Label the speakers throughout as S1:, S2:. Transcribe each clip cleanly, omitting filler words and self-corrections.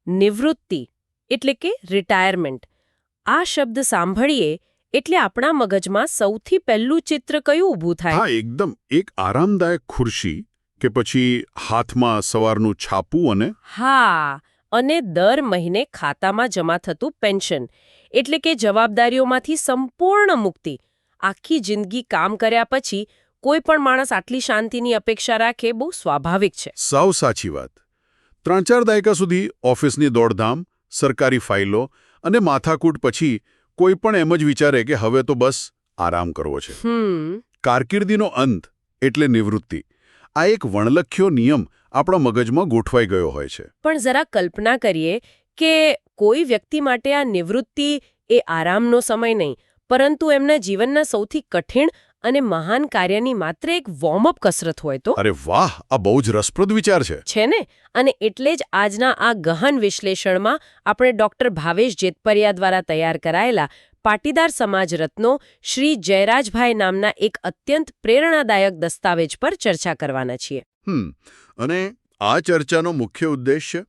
S1: નિવૃત્તિ એટલે કે રિટાયરમેન્ટ. આ શબ્દ સાંભળીએ એટલે આપણા મગજમાં સૌથી પહેલું ચિત્ર કયું ઊભું થાય?
S2: હા, એકદમ. એક આરામદાયક ખુરશી કે પછી હાથમાં સવારનું છાપું અને
S1: હા, અને દર મહિને ખાતામાં જમા થતું પેન્શન એટલે કે જવાબદારીઓમાંથી સંપૂર્ણ મુક્તિ. આખી જિંદગી કામ કર્યા પછી કોઈ પણ માણસ આટલી શાંતિની અપેક્ષા રાખે બહુ સ્વાભાવિક છે.
S2: સાવ સાચી વાત. 3-4 દાયકા સુધી ઓફિસની દોડધામ, સરકારી ફાઇલો અને માથાકૂટ પછી કોઈ પણ એમ જ વિચારે કે હવે તો બસ આરામ કરવો છે. કારકિર્દીનો અંત એટલે નિવૃત્તિ. આ એક વણલખ્યો નિયમ આપણા મગજમાં ગોઠવાઈ ગયો હોય છે.
S1: પણ જરા કલ્પના કરીએ કે કોઈ વ્યક્તિ માટે આ નિવૃત્તિ એ આરામનો સમય નહીં, પરંતુ એમના જીવનના સૌથી કઠિન અને મહાન કાર્યની માત્ર એક વોર્મઅપ કસરત હોય તો?
S2: અરે વાહ, આ બહુ જ રસપ્રદ વિચાર છે.
S1: છે ને? અને એટલે જ આજના આ ગહન વિશ્લેષણમાં આપણે ડોક્ટર ભાવેશ જેતપરિયા દ્વારા તૈયાર કરાયેલા પાટીદાર સમાજ રત્નો શ્રી જયરાજભાઈ નામના એક અત્યંત પ્રેરણાદાયક દસ્તાવેજ પર ચર્ચા કરવાના છીએ.
S2: અને આ ચર્ચાનો મુખ્ય ઉદ્દેશ્ય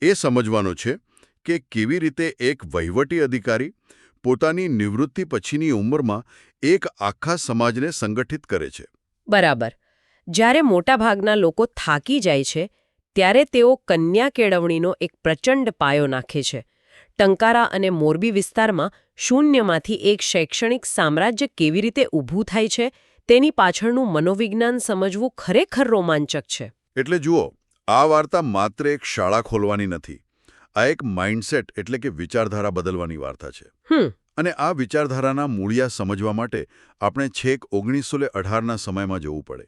S2: એ સમજવાનો છે કે કેવી રીતે એક વહીવટી અધિકારી પોતાની નિવૃત્તિ પછીની ઉંમરમાં એક આખા સમાજને સંગઠિત કરે છે.
S1: બરાબર. જ્યારે મોટાભાગના લોકો થાકી જાય છે ત્યારે તેઓ કન્યા કેળવણીનો એક પ્રચંડ પાયો નાખે છે. ટંકારા અને મોરબી વિસ્તારમાં શૂન્યમાંથી એક શૈક્ષણિક સામ્રાજ્ય કેવી રીતે ઊભું થાય છે તેની પાછળનું મનોવિજ્ઞાન સમજવું ખરેખર રોમાંચક છે.
S2: એટલે જુઓ, આ વાર્તા માત્ર એક શાળા ખોલવાની નથી. આ એક માઇન્ડસેટ એટલે કે વિચારધારા બદલવાની વાર્તા છે. અને આ વિચારધારાના મૂળિયા સમજવા માટે આપણે છેક 1918ના સમયમાં જવું પડે.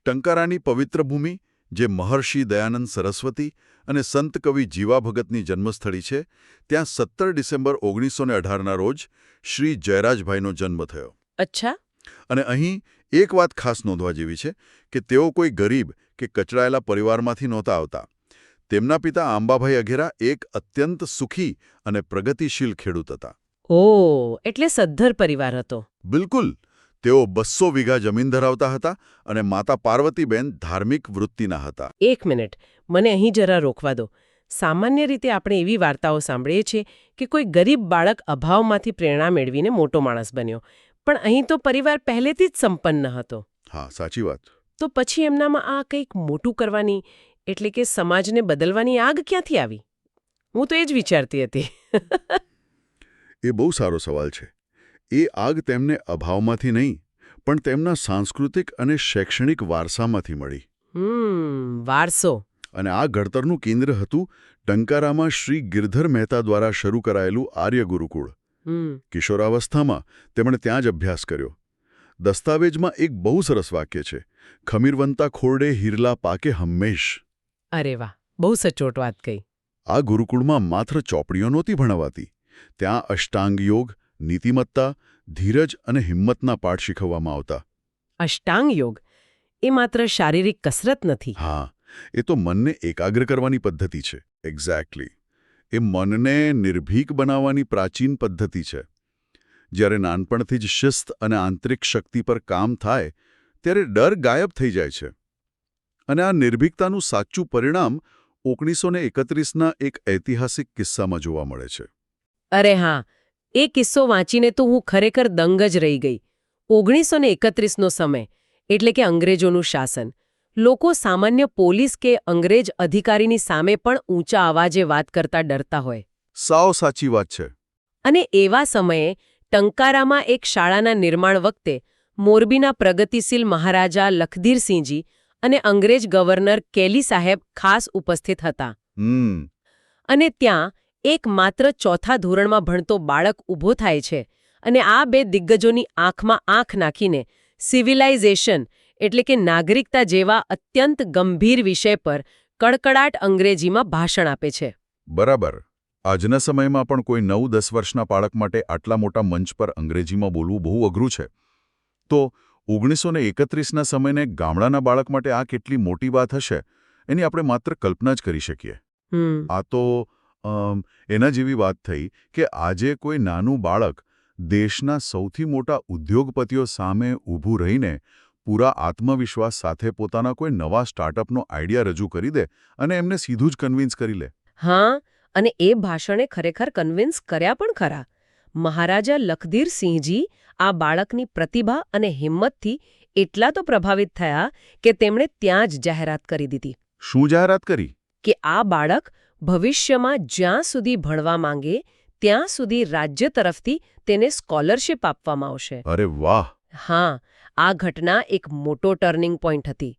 S2: ટંકારાની પવિત્ર ભૂમિ, જે મહર્ષિ દયાનંદ સરસ્વતી અને સંત કવિ જીવા ભગતની જન્મસ્થળી છે, ત્યાં 17 ડિસેમ્બર 1918ના રોજ શ્રી જયરાજભાઈનો જન્મ થયો.
S1: અચ્છા.
S2: અને અહીં એક વાત ખાસ નોંધવા જેવી છે કે તેઓ કોઈ ગરીબ કે કચડાયેલા પરિવારમાંથી નહોતા આવતા. તેમના પિતા આંબાભાઈ અઘેરા એક અત્યંત સુખી અને પ્રગતિશીલ ખેડૂત હતા.
S1: ઓહ, એટલે સદ્ધર પરિવાર હતો.
S2: બિલકુલ. તેઓ 200 વીઘા જમીન ધરાવતા હતા અને માતા પાર્વતીબેન ધાર્મિક વૃત્તિના હતા.
S1: એક મિનિટ, મને અહીં જરા રોકવા દો. સામાન્ય રીતે આપણે એવી વાર્તાઓ સાંભળીએ છીએ કે કોઈ ગરીબ બાળક અભાવમાંથી પ્રેરણા મેળવીને મોટો માણસ બન્યો. પણ અહીં તો પરિવાર પહેલેથી જ સંપન્ન હતો.
S2: હા, સાચી વાત.
S1: તો પછી એમનામાં આ કંઈક મોટું કરવાની એટલે કે સમાજને બદલવાની આગ ક્યાંથી આવી? હું તો એ જ વિચારતી હતી.
S2: એ બહુ સારો સવાલ છે. એ આગ તેમને અભાવમાંથી નહીં, પણ તેમના સાંસ્કૃતિક અને શૈક્ષણિક વારસામાંથી મળી.
S1: વારસો.
S2: અને આ ઘડતરનું કેન્દ્ર હતું ટંકારામાં શ્રી ગિરધર મહેતા દ્વારા શરૂ કરાયેલું આર્ય ગુરુકુળ. કિશોરાવસ્થામાં તેમણે ત્યાં જ અભ્યાસ કર્યો. દસ્તાવેજમાં એક બહુ સરસ વાક્ય છે, ખમીરવંતા ખોરડે હિરલા પાકે હંમેશ.
S1: અરે વાહ, બહુ સચોટ વાત કહી.
S2: આ ગુરુકુળમાં માત્ર ચોપડીઓ નહોતી ભણાવાતી. ત્યાં અષ્ટાંગ યોગ, નીતિમત્તા, ધીરજ અને હિંમતના પાઠ શીખવવામાં આવતા.
S1: અષ્ટાંગ યોગ એ માત્ર શારીરિક કસરત નથી.
S2: હા, એ તો મનને એકાગ્ર કરવાની પદ્ધતિ છે. એક્ઝેક્ટલી. એ મનને નિર્ભીક બનાવવાની પ્રાચીન પદ્ધતિ છે. જ્યારે નાનપણથી જ શિસ્ત અને આંતરિક શક્તિ પર કામ થાય ત્યારે ડર ગાયબ થઈ જાય છે. અને આ નિર્ભીકતાનું સાચું પરિણામ 1931ના એક ઐતિહાસિક કિસ્સામાં જોવા મળે છે.
S1: અરે હા, એ કિસ્સો વાંચીને તો હું ખરેખર દંગ જ રહી ગઈ. 1931નો સમય એટલે કે અંગ્રેજોનું શાસન. લોકો સામાન્ય પોલીસ કે અંગ્રેજ અધિકારીની સામે પણ ઊંચા અવાજે વાત કરતા ડરતા હોય.
S2: સાવ સાચી વાત છે.
S1: અને એવા સમયે ટંકારામાં એક શાળાના નિર્માણ વખતે મોરબીના પ્રગતિશીલ મહારાજા લખધીરસિંહજી અને અંગ્રેજ ગવર્નર કેલી સાહેબ ખાસ ઉપસ્થિત હતા. અને ત્યાં એક માત્ર ચોથા ધોરણમાં ભણતો બાળક ઊભો થાય છે અને આ બે દિગ્ગજોની આંખમાં આંખ નાખીને સિવિલાઇઝેશન એટલે કે નાગરિકતા જેવા અત્યંત ગંભીર વિષય પર કડકડાટ અંગ્રેજીમાં ભાષણ આપે છે.
S2: બરાબર. આજના સમયમાં પણ કોઈ 9-10 વર્ષના બાળક માટે આટલા મોટા મંચ પર અંગ્રેજીમાં બોલવું બહુ અઘરું છે. તો 1931ના સમયને ગામડાના બાળક માટે આ કેટલી મોટી વાત હશે એની આપણે માત્ર કલ્પના જ કરી શકીએ. આ તો એના જેવી વાત થઈ કે આજે કોઈ નાનું બાળક દેશના સૌથી મોટા ઉદ્યોગપતિઓ સામે ઊભું રહીને પૂરા આત્મવિશ્વાસ સાથે પોતાના કોઈ નવા સ્ટાર્ટઅપનો આઈડિયા રજૂ કરી દે અને એમને સીધું જ કન્વિન્સ કરી લે.
S1: હા, અને એ ભાષણે ખરેખર કન્વિન્સ કર્યા પણ ખરા. મહારાજા લખધીરસિંહજી આ બાળકની પ્રતિભા અને હિંમતથી એટલા તો પ્રભાવિત થયા કે તેમણે ત્યાં જ જાહેરાત કરી દીધી
S2: શું જાહેરાત કરી?
S1: કે આ બાળક ભવિષ્યમાં જ્યાં સુધી ભણવા માંગે ત્યાં સુધી રાજ્ય તરફથી તેને સ્કોલરશિપ આપવામાં આવશે.
S2: અરે વાહ!
S1: હા, આ ઘટના એક મોટો ટર્નિંગ પોઈન્ટ હતી.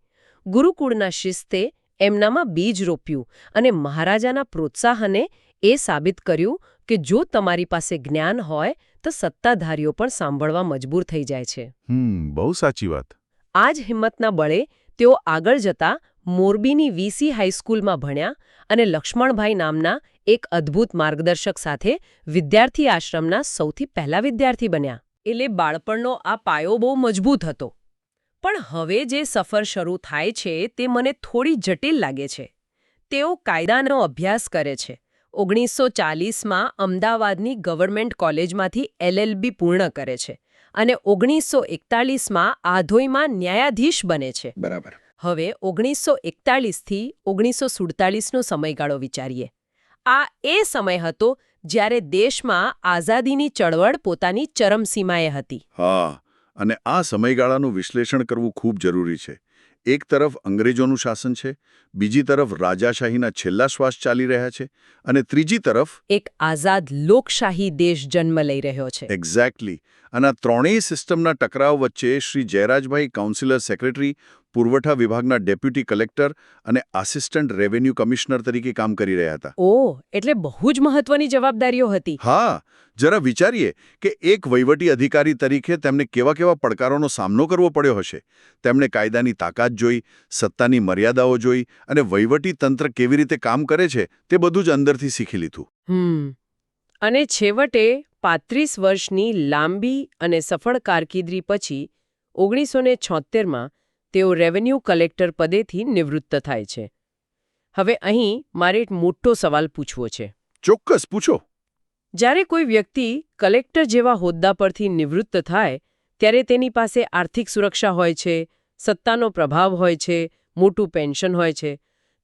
S1: ગુરુકુળના શિસ્તે એમનામાં બીજ રોપ્યું અને મહારાજાના પ્રોત્સાહને એ સાબિત કર્યું કે જો તમારી પાસે જ્ઞાન હોય તો સત્તાધારીઓ પણ સાંભળવા મજબૂર થઈ જાય છે.
S2: બહુ સાચી વાત.
S1: આ જ હિંમતના બળે તેઓ આગળ જતા મોરબીની વીસી હાઈસ્કૂલમાં ભણ્યા અને લક્ષ્મણભાઈ નામના એક અદ્ભુત માર્ગદર્શક સાથે વિદ્યાર્થી આશ્રમના સૌથી પહેલા વિદ્યાર્થી બન્યા. એટલે બાળપણનો આ પાયો બહુ મજબૂત હતો. પણ હવે જે સફર શરૂ થાય છે તે મને થોડી જટિલ લાગે છે. તેઓ કાયદાનો અભ્યાસ કરે છે. 1940માં અમદાવાદની ગવર્મેન્ટ કોલેજમાંથી LLB પૂર્ણ કરે છે અને 1941માં આધોઈમાં ન્યાયાધીશ બને છે.
S3: બરાબર.
S1: હવે 1941થી 1947નો સમયગાળો વિચારીએ. આ એ સમય હતો જ્યારે દેશમાં આઝાદીની ચળવળ પોતાની ચરમસીમાએ હતી.
S2: હા, અને આ સમયગાળાનું વિશ્લેષણ કરવું ખૂબ જરૂરી છે. એક તરફ અંગ્રેજોનું શાસન છે, બીજી તરફ રાજાશાહીના છેલ્લા શ્વાસ ચાલી રહ્યા છે, અને ત્રીજી તરફ
S1: એક આઝાદ લોકશાહી દેશ જન્મ લઈ રહ્યો છે.
S2: એક્ઝેક્ટલી. અને આ ત્રણેય સિસ્ટમના ટકરાવ વચ્ચે શ્રી જયરાજભાઈ કાઉન્સિલર સેક્રેટરી, પુરવઠા વિભાગના ડેપ્યુટી કલેક્ટર અને આસિસ્ટન્ટ રેવન્યુ કમિશનર તરીકે કામ કરી રહ્યા હતા.
S1: ઓહ, એટલે બહુ જ મહત્વની જવાબદારીઓ હતી.
S2: હા, જરા વિચારીએ કે એક વહીવટી અધિકારી તરીકે તેમને કેવા કેવા પડકારોનો સામનો કરવો પડ્યો હશે. તેમણે કાયદાની તાકાત જોઈ, સત્તાની મર્યાદાઓ જોઈ અને વહીવટી તંત્ર કેવી રીતે કામ કરે છે તે બધું જ અંદરથી શીખી લીધું.
S1: અને છેવટે 35 વર્ષની લાંબી અને સફળ કારકિર્દી પછી 1976માં તેઓ રેવન્યુ કલેક્ટર પદેથી નિવૃત્ત થાય છે. હવે અહીં મારે એક મોટો સવાલ પૂછવો છે.
S2: ચોક્કસ, પૂછો.
S1: જ્યારે કોઈ વ્યક્તિ કલેક્ટર જેવા હોદ્દા પરથી નિવૃત્ત થાય ત્યારે તેની પાસે આર્થિક સુરક્ષા હોય છે, સત્તાનો પ્રભાવ હોય છે, મોટું પેન્શન હોય છે.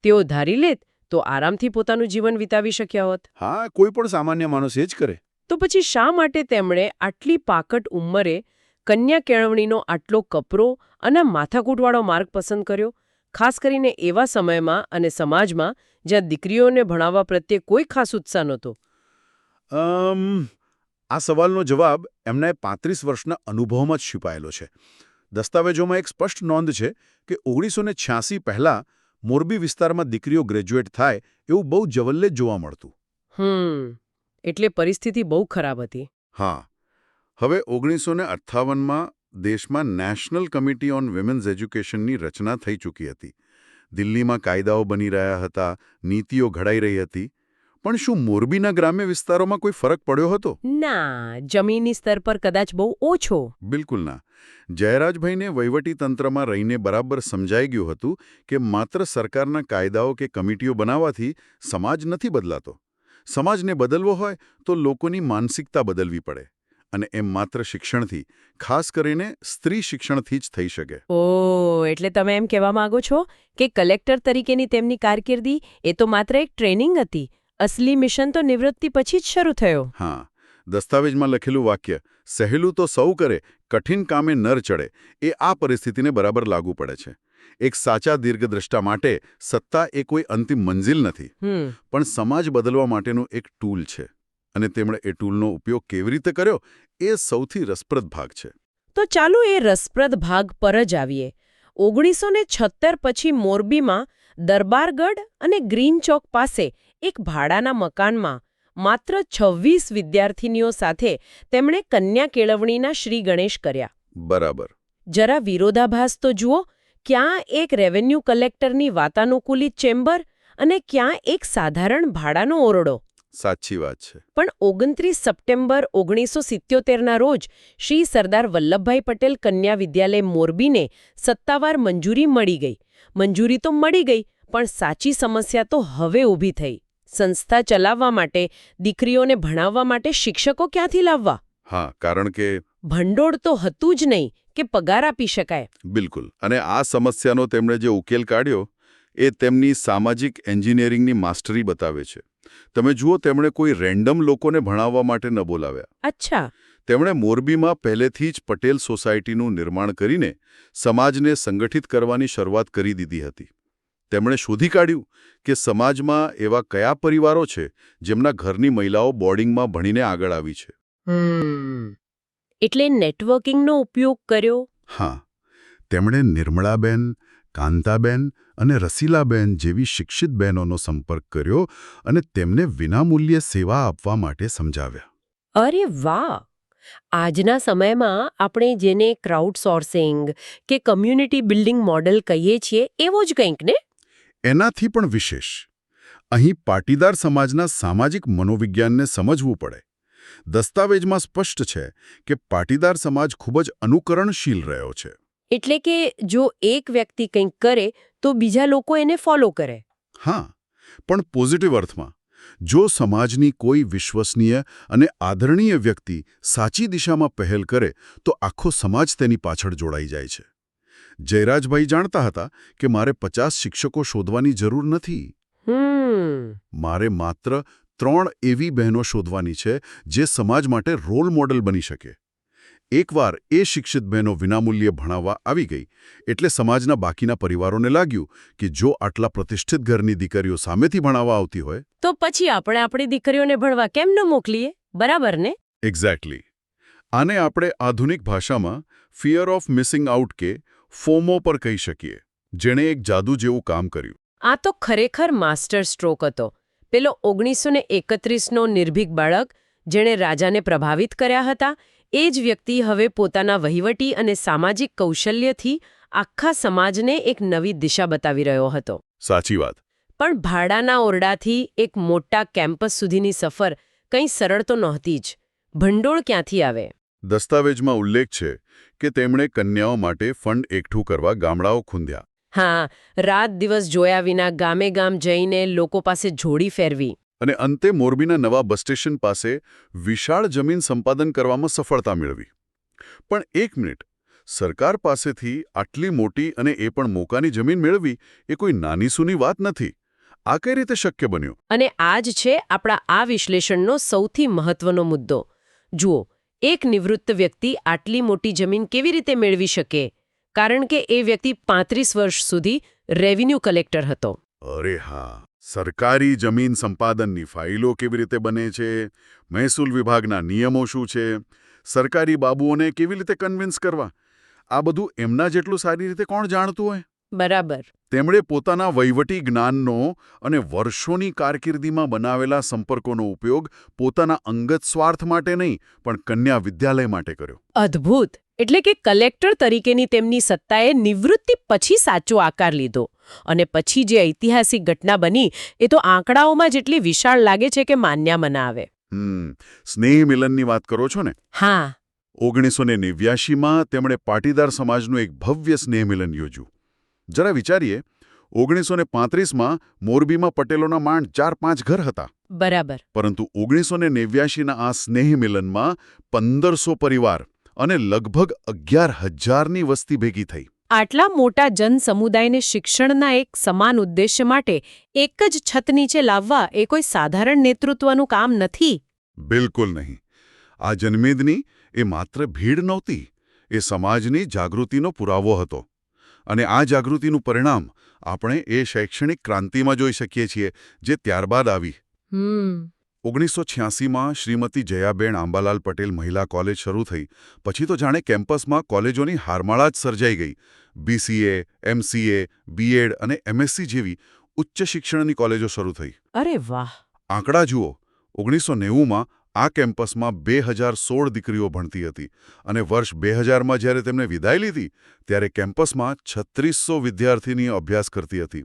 S1: તેઓ ધારી લેત તો આરામથી પોતાનું જીવન વિતાવી શક્યા હોત.
S2: હા, કોઈ પણ સામાન્ય માણસ એ જ કરે.
S1: તો પછી શા માટે તેમણે આટલી પાકટ ઉંમરે કન્યા કેળવણીનો આટલો કપરો અને માથાકૂટવાળો માર્ગ પસંદ કર્યો, ખાસ કરીને એવા સમયમાં અને સમાજમાં જ્યાં દીકરીઓને ભણાવવા પ્રત્યે કોઈ ખાસ ઉત્સાહ નહોતો?
S2: આ સવાલનો જવાબ એમના 35 વર્ષના અનુભવમાં જ છુપાયેલો છે. દસ્તાવેજોમાં એક સ્પષ્ટ નોંધ છે કે 1986 પહેલાં મોરબી વિસ્તારમાં દીકરીઓ ગ્રેજ્યુએટ થાય એવું બહુ જવલ્લે જ જોવા મળતું.
S1: એટલે પરિસ્થિતિ બહુ ખરાબ હતી.
S2: હા. હવે 1958માં દેશમાં નેશનલ કમિટી ઓન વિમેન્સ એજ્યુકેશનની રચના થઈ ચૂકી હતી. દિલ્હીમાં કાયદાઓ બની રહ્યા હતા, નીતિઓ ઘડાઈ રહી હતી. પણ શું મોરબીના ગ્રામ્ય વિસ્તારોમાં કોઈ ફરક પડ્યો હતો?
S1: ના, જમીની સ્તર પર કદાચ બહુ ઓછો.
S2: બિલકુલ ના. જયરાજભાઈને વહીવટી તંત્રમાં રહીને બરાબર સમજાઈ ગયું હતું કે માત્ર સરકારના કાયદાઓ કે કમિટીઓ બનાવવાથી સમાજ નથી બદલાતો. સમાજને બદલવો હોય તો લોકોની માનસિકતા બદલવી પડે. અને એમ માત્ર શિક્ષણથી, ખાસ કરીને સ્ત્રી શિક્ષણથી જ થઈ શકે.
S1: ઓહ, એટલે તમે એમ કહેવા માંગો છો કે કલેક્ટર તરીકેની તેમની કારકિર્દી એ તો માત્ર એક ટ્રેનિંગ હતી. અસલી મિશન તો નિવૃત્તિ પછી જ શરૂ થયો.
S2: હા. દસ્તાવેજમાં લખેલું વાક્ય સહેલું તો સૌ કરે, કઠિન કામે નર ચડે એ આ પરિસ્થિતિને બરાબર લાગુ પડે છે. એક સાચા દીર્ઘદ્રષ્ટા માટે સત્તા એ કોઈ અંતિમ મંજિલ નથી, પણ સમાજ બદલવા માટેનું એક ટૂલ છે. અને તેમણે એ ટૂલનો ઉપયોગ કેવી રીતે કર્યો એ સૌથી રસપ્રદ ભાગ છે.
S1: તો ચાલો એ રસપ્રદ ભાગ પર જ આવીએ. 1976 પછી મોરબીમાં દરબારગઢ અને ગ્રીન ચોક પાસે એક ભાડાના મકાનમાં માત્ર 26 વિદ્યાર્થીનીઓ સાથે તેમણે કન્યા કેળવણીના શ્રી ગણેશ કર્યા.
S2: બરાબર.
S1: જરા વિરોધાભાસ તો જુઓ. ક્યાં એક રેવન્યુ કલેક્ટરની વાતાનુકૂલિત ચેમ્બર અને ક્યાં એક સાધારણ ભાડાનો ઓરડો.
S2: સાચી વાત છે.
S1: પણ 29 સપ્ટેમ્બર 1977ના રોજ શ્રી સરદાર વલ્લભભાઈ પટેલ કન્યા વિદ્યાલય મોરબીને સત્તાવાર મંજૂરી મળી ગઈ. મંજૂરી તો મળી ગઈ, પણ સાચી સમસ્યા તો હવે ઊભી થઈ. સંસ્થા ચલાવવા માટે, દીકરીઓને ભણાવવા માટે શિક્ષકો ક્યાંથી લાવવા?
S2: હા, કારણ કે
S1: ભંડોળ તો હતું જ નહીં કે પગાર આપી શકાય.
S2: બિલકુલ. અને આ સમસ્યાનો તેમણે જે ઉકેલ કાઢ્યો એ તેમની સામાજિક એન્જિનિયરિંગની માસ્ટરી બતાવે છે. તમે જુઓ, તેમણે કોઈ રેન્ડમ લોકોને ભણાવવા માટે ન બોલાવ્યા.
S1: અચ્છા.
S2: તેમણે મોરબીમાં પહેલેથી જ પટેલ સોસાયટીનું નિર્માણ કરીને સમાજને સંગઠિત કરવાની શરૂઆત કરી દીધી હતી. તેમણે શોધી કાઢ્યું કે સમાજમાં એવા કયા પરિવારો છે જેમના ઘરની મહિલાઓ બોર્ડિંગમાં ભણીને આગળ આવી છે.
S1: એટલે નેટવર્કિંગનો ઉપયોગ કર્યો.
S2: હા, તેમણે નિર્મળાબેન, કાંતાબેન અને રસીલાબેન જેવી શિક્ષિત બહેનોનો સંપર્ક કર્યો અને તેમને વિનામૂલ્યે સેવા આપવા માટે સમજાવ્યા.
S1: અરે વાહ! આજના સમયમાં આપણે જેને ક્રાઉડ સોર્સિંગ કે કમ્યુનિટી બિલ્ડિંગ મોડેલ કહીએ છીએ એવો જ કંઈક ને?
S2: એનાથી પણ વિશેષ. અહીં પાટીદાર સમાજના સામાજિક મનોવિજ્ઞાનને સમજવું પડે. દસ્તાવેજમાં સ્પષ્ટ છે કે પાટીદાર સમાજ ખૂબ જ અનુકરણશીલ રહ્યો છે.
S1: એટલે કે જો એક વ્યક્તિ કંઈક કરે તો બીજા લોકો એને ફોલો કરે.
S2: હા, પણ પોઝિટિવ અર્થમાં. જો સમાજની કોઈ વિશ્વસનીય અને આદરણીય વ્યક્તિ સાચી દિશામાં પહેલ કરે તો આખો સમાજ તેની પાછળ જોડાઈ જાય છે. જયરાજભાઈ જાણતા હતા કે મારે 50 શિક્ષકો શોધવાની જરૂર નથી. મારે માત્ર 3 એવી બહેનો શોધવાની છે જે સમાજ માટે રોલ મોડેલ બની શકે. એકવાર એ શિક્ષિત બહેનો વિનામૂલ્યે ભણાવવા આવી ગઈ એટલે સમાજના બાકીના પરિવારોને લાગ્યું કે જો આટલા પ્રતિષ્ઠિત ઘરની દીકરીઓ સામેથી ભણાવવા આવતી હોય
S1: તો પછી આપણે આપણી દીકરીઓને ભણવા કેમ ન મોકલીએ? બરાબર ને?
S2: એક્ઝેક્ટલી. આને આપણે આધુનિક ભાષામાં ફિયર ઓફ મિસિંગ આઉટ કે ફોમો પર કહી શકીએ, જેણે એક જાદુ જેવું કામ કર્યું.
S1: આ તો ખરેખર માસ્ટર સ્ટ્રોક હતો. પેલો 1931નો નિર્ભીક બાળક જેણે રાજાને પ્રભાવિત કર્યા હતા, એ જ વ્યક્તિ હવે પોતાના વહીવટી અને સામાજિક કૌશલ્યથી આખા સમાજને એક નવી દિશા બતાવી રહ્યો હતો.
S2: સાચી વાત.
S1: પણ ભાડાના ઓરડાથી એક મોટા કેમ્પસ સુધીની સફર કંઈ સરળ તો નહોતી જ. ભંડોળ ક્યાંથી આવે?
S2: દસ્તાવેજમાં ઉલ્લેખ છે કે તેમણે કન્યાઓ માટે ફંડ એકઠું કરવા ગામડાઓ ખૂંદ્યા.
S1: હા, રાત દિવસ જોયા વિના ગામે ગામ જઈને લોકો પાસે જોડી ફેરવી.
S2: અને અંતે મોરબીના નવા બસ સ્ટેશન પાસે વિશાળ જમીન સંપાદન કરવામાં સફળતા મેળવી. પણ એક મિનિટ, સરકાર પાસેથી આટલી મોટી અને એ પણ મોકાની જમીન મેળવી એ કોઈ નાની સૂની વાત નથી. આ કઈ રીતે શક્ય બન્યું?
S1: અને આ જ છે આપણા આ વિશ્લેષણનો સૌથી મહત્વનો મુદ્દો. જુઓ, એક નિવૃત્ત વ્યક્તિ આટલી મોટી જમીન કેવી રીતે મેળવી શકે? કારણ કે એ વ્યક્તિ 35 વર્ષ સુધી રેવન્યુ કલેક્ટર હતો.
S2: અરે હા, સરકારી જમીન સંપાદનની ફાઇલો કેવી રીતે બને છે, મહેસૂલ વિભાગના નિયમો શું છે, સરકારી બાબુઓને કેવી રીતે કન્વિન્સ કરવા, આ બધું એમના જેટલું સારી રીતે કોણ જાણતું હોય?
S1: બરાબર.
S2: તેમણે પોતાના વહીવટી જ્ઞાનનો અને વર્ષોની કારકિર્દીમાં બનાવેલા સંપર્કોનો ઉપયોગ પોતાના અંગત સ્વાર્થ માટે નહીં, પણ કન્યા વિદ્યાલય માટે કર્યો.
S1: અદ્ભુત. એટલે કે કલેક્ટર તરીકેની તેમની સત્તાએ નિવૃત્તિ પછી સાચો આકાર લીધો. અને પછી જે ઐતિહાસિક ઘટના બની એ તો આંકડાઓમાં જેટલી વિશાળ લાગે છે કે માન્યા મના આવે.
S2: સ્નેહ મિલનની વાત કરો છો ને?
S1: હા.
S2: 1989માં તેમણે પાટીદાર સમાજનું એક ભવ્ય સ્નેહ મિલન યોજ્યું. જરા વિચારીએ, 1935માં મોરબીમાં પટેલોના માંડ 4-5 ઘર હતા.
S1: બરાબર.
S2: પરંતુ 1989ના આ સ્નેહ મિલનમાં 1500 પરિવાર અને લગભગ 11,000ની વસ્તી ભેગી થઈ.
S1: આટલા મોટા જનસમુદાયને શિક્ષણના એક સમાન ઉદ્દેશ્ય માટે એક જ છત નીચે લાવવા એ કોઈ સાધારણ નેતૃત્વનું કામ નથી.
S2: બિલકુલ નહીં. આ જનમેદની એ માત્ર ભીડ નહોતી, એ સમાજની જાગૃતિનો પુરાવો હતો. અને આ જાગૃતિનું પરિણામ આપણે એ શૈક્ષણિક ક્રાંતિમાં જોઈ શકીએ છીએ જે ત્યારબાદ આવી. 1986માં શ્રીમતી જયાબેન આંબાલાલ પટેલ મહિલા કોલેજ શરૂ થઈ પછી તો જાણે કેમ્પસમાં કોલેજોની હારમાળા જ સર્જાઈ ગઈ. BCA, MCA, B.Ed અને MSc જેવી ઉચ્ચ શિક્ષણની કોલેજો શરૂ થઈ.
S1: અરે વાહ! આંકડા
S2: જુઓ, 1990માં આ કેમ્પસમાં 2016 દીકરીઓ ભણતી હતી અને વર્ષ 2000માં જ્યારે તેમણે વિદાય લીધી ત્યારે કેમ્પસમાં 3600 વિદ્યાર્થીનીઓ અભ્યાસ કરતી હતી.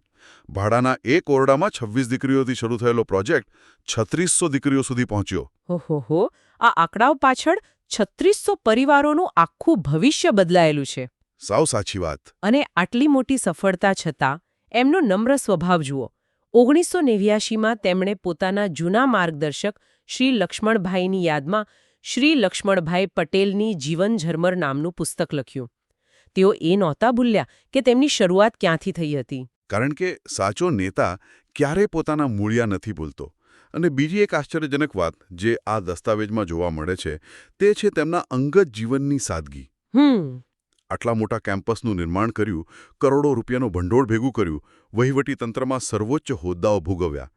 S2: ભાડાના એક ઓરડામાં 26 દીકરીઓથી શરૂ થયેલો પ્રોજેક્ટ 3600 દીકરીઓ સુધી પહોંચ્યો.
S1: ઓહોહો! આ આંકડાઓ પાછળ 3600 પરિવારોનું આખું ભવિષ્ય બદલાયેલું છે.
S2: સાવ સાચી વાત.
S1: અને આટલી મોટી સફળતા છતાં એમનો નમ્ર સ્વભાવ જુઓ. 1989માં તેમણે પોતાના જૂના માર્ગદર્શક શ્રી લક્ષ્મણભાઈની યાદમાં શ્રી લક્ષ્મણભાઈ પટેલની જીવન ઝરમર નામનું પુસ્તક લખ્યું. તેઓ એ નહોતા ભૂલ્યા કે તેમની શરૂઆત ક્યાંથી થઈ હતી.
S2: કારણ કે સાચો નેતા ક્યારેય પોતાના મૂળિયા નથી ભૂલતો. અને બીજી એક આશ્ચર્યજનક વાત જે આ દસ્તાવેજમાં જોવા મળે છે તે છે તેમના અંગત જીવનની સાદગી. આટલા મોટા કેમ્પસનું નિર્માણ કર્યું, કરોડો રૂપિયાનું ભંડોળ ભેગું કર્યું, વહીવટી તંત્રમાં સર્વોચ્ચ હોદ્દાઓ ભોગવ્યા.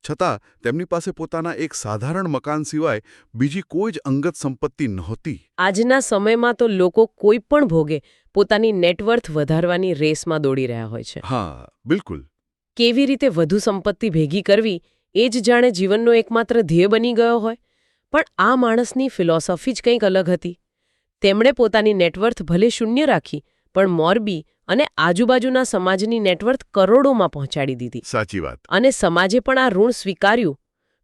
S2: છતાં તેમની પાસે પોતાના એક સાધારણ મકાન સિવાય બીજી કોઈ જ અંગત સંપત્તિ નહોતી.
S1: આજના સમયમાં તો લોકો કોઈ પણ ભોગે પોતાની નેટવર્થ વધારવાની રેસમાં દોડી રહ્યા હોય છે.
S2: હા, બિલકુલ.
S1: કેવી રીતે વધુ સંપત્તિ ભેગી કરવી એ જ જાણે જીવનનો એકમાત્ર ધ્યેય બની ગયો હોય. પણ આ માણસની ફિલોસોફી જ કંઈક અલગ હતી. તેમણે પોતાની નેટવર્થ ભલે શૂન્ય રાખી, પણ મોરબી અને આજુબાજુના સમાજની નેટવર્થ કરોડોમાં પહોંચાડી દીધી.
S2: સાચી વાત.
S1: અને સમાજે પણ આ ઋણ સ્વીકાર્યું.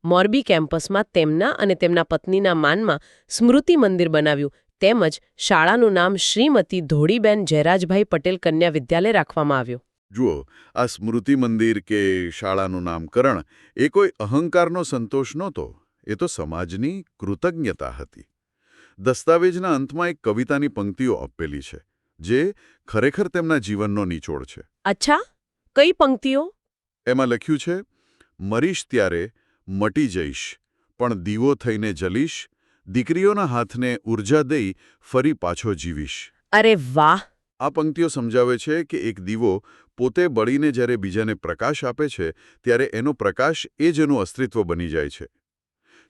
S1: મોરબી કેમ્પસમાં તેમના અને તેમના પત્નીના માનમાં સ્મૃતિ મંદિર બનાવ્યું, તેમજ શાળાનું નામ શ્રીમતી ધોળીબેન જયરાજભાઈ પટેલ કન્યા વિદ્યાલય રાખવામાં આવ્યું.
S2: જુઓ, આ સ્મૃતિ મંદિર કે શાળાનું નામકરણ એ કોઈ અહંકારનો સંતોષ નહોતો. એ તો સમાજની કૃતજ્ઞતા હતી. દસ્તાવેજના અંતમાં એક કવિતાની પંક્તિઓ આપેલી છે જે ખરેખર તેમના જીવનનો નિચોડ છે.
S1: અચ્છા, કઈ પંક્તિઓ?
S2: એમાં લખ્યું છે, મરીશ ત્યારે મટી જઈશ, પણ દીવો થઈને જલીશ, દીકરીઓના હાથને ઉર્જા દઈ ફરી પાછો જીવીશ.
S1: અરે વાહ!
S2: આ પંક્તિઓ સમજાવે છે કે એક દીવો પોતે બળીને જ્યારે બીજાને પ્રકાશ આપે છે ત્યારે એનો પ્રકાશ એ જ એનું અસ્તિત્વ બની જાય છે.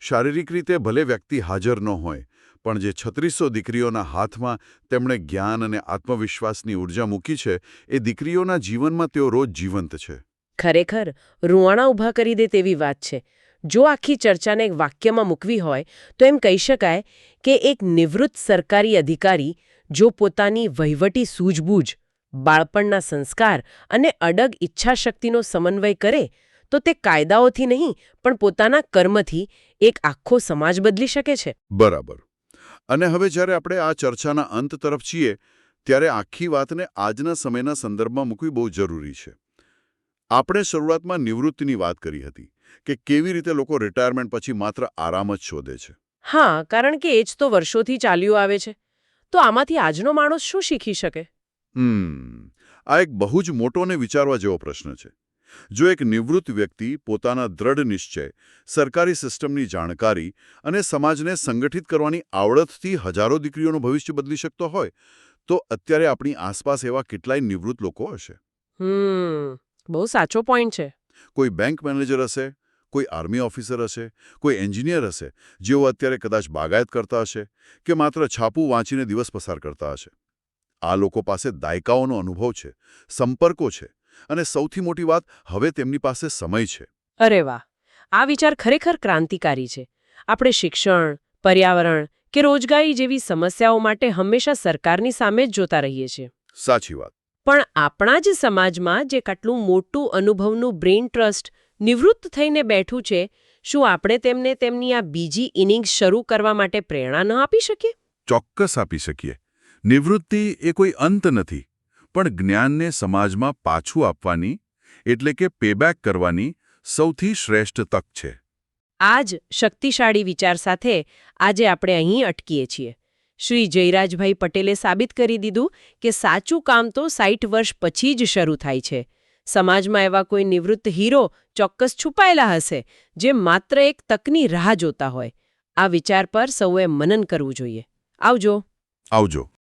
S2: શારીરિક રીતે ભલે વ્યક્તિ હાજર ન હોય, પણ જે 3600 દીકરીઓના હાથમાં તેમણે જ્ઞાન અને આત્મવિશ્વાસની ઉર્જા મૂકી છે એ દીકરીઓના જીવનમાં તેઓ રોજ જીવંત છે.
S1: ખરેખર રૂવાણા ઊભા કરી દે તેવી વાત છે. જો આખી ચર્ચાને એક વાક્યમાં મૂકવી હોય તો એમ કહી શકાય કે એક નિવૃત્ત સરકારી અધિકારી જો પોતાની વહીવટી સૂઝબૂઝ, બાળપણના સંસ્કાર અને અડગ ઈચ્છાશક્તિનો સમન્વય કરે તો તે કાયદાઓથી નહીં પણ પોતાના કર્મથી એક આખો સમાજ બદલી શકે છે.
S2: બરાબર. અને હવે જ્યારે આપણે આ ચર્ચાના અંત તરફ છીએ ત્યારે આખી વાતને આજના સમયના સંદર્ભમાં મૂકવી બહુ જરૂરી છે. આપણે શરૂઆતમાં નિવૃત્તિની વાત કરી હતી કે કેવી રીતે લોકો રિટાયરમેન્ટ પછી માત્ર આરામ જ શોધે છે.
S1: હા, કારણ કે એ જ તો વર્ષોથી ચાલ્યું આવે છે. તો આમાંથી આજનો માણસ શું શીખી શકે?
S2: આ એક બહુ જ મોટો અને વિચારવા જેવો પ્રશ્ન છે. જો એક નિવૃત્ત વ્યક્તિ પોતાના દ્રઢ નિશ્ચય, સરકારી સિસ્ટમની જાણકારી અને સમાજને સંગઠિત કરવાની આવડતથી હજારો દીકરીઓનું ભવિષ્ય બદલી શકતો હોય તો અત્યારે આપણી આસપાસ એવા કેટલાય નિવૃત્ત લોકો હશે.
S1: બહુ સાચો પોઈન્ટ છે.
S2: કોઈ બેંક મેનેજર હશે, કોઈ આર્મી ઓફિસર હશે, કોઈ એન્જિનિયર હશે જેઓ અત્યારે કદાચ બાગાયત કરતા હશે કે માત્ર છાપું વાંચીને દિવસ પસાર કરતા હશે. આ લોકો પાસે દાયકાઓનો અનુભવ છે, સંપર્કો છે અને સૌથી મોટી વાત, હવે તેમની પાસે સમય છે.
S1: અરે વાહ! આ વિચાર ખરેખર ક્રાંતિકારી છે. આપણે શિક્ષણ, પર્યાવરણ કે રોજગારી જેવી સમસ્યાઓ માટે હંમેશા સરકારની સામે જ જોતા રહીએ છીએ.
S2: સાચી વાત.
S1: પણ આપણા જ સમાજમાં જે કેટલું મોટું અનુભવનું બ્રેઇન ટ્રસ્ટ નિવૃત્ત થઈને બેઠું છે, શું આપણે તેમને તેમની આ બીજી ઇનિંગ્સ શરૂ કરવા માટે પ્રેરણા ન આપી શકીએ?
S2: ચોક્કસ આપી શકીએ. નિવૃત્તિ એ કોઈ અંત નથી, પણ જ્ઞાનને સમાજમાં પાછું આપવાની એટલે કે પેબેક કરવાની સૌથી શ્રેષ્ઠ તક છે.
S1: આ જ શક્તિશાળી વિચાર સાથે આજે આપણે અહીં અટકીએ છીએ. શ્રી જયરાજભાઈ પટેલે સાબિત કરી દીધું કે સાચું કામ તો 60 વર્ષ પછી જ શરૂ થાય છે. સમાજમાં એવા કોઈ નિવૃત્ત હીરો ચોક્કસ છુપાયેલા હશે જે માત્ર એક તકની રાહ જોતા હોય. આ વિચાર પર સૌએ મનન કરવું જોઈએ. આવજો.
S2: આવજો.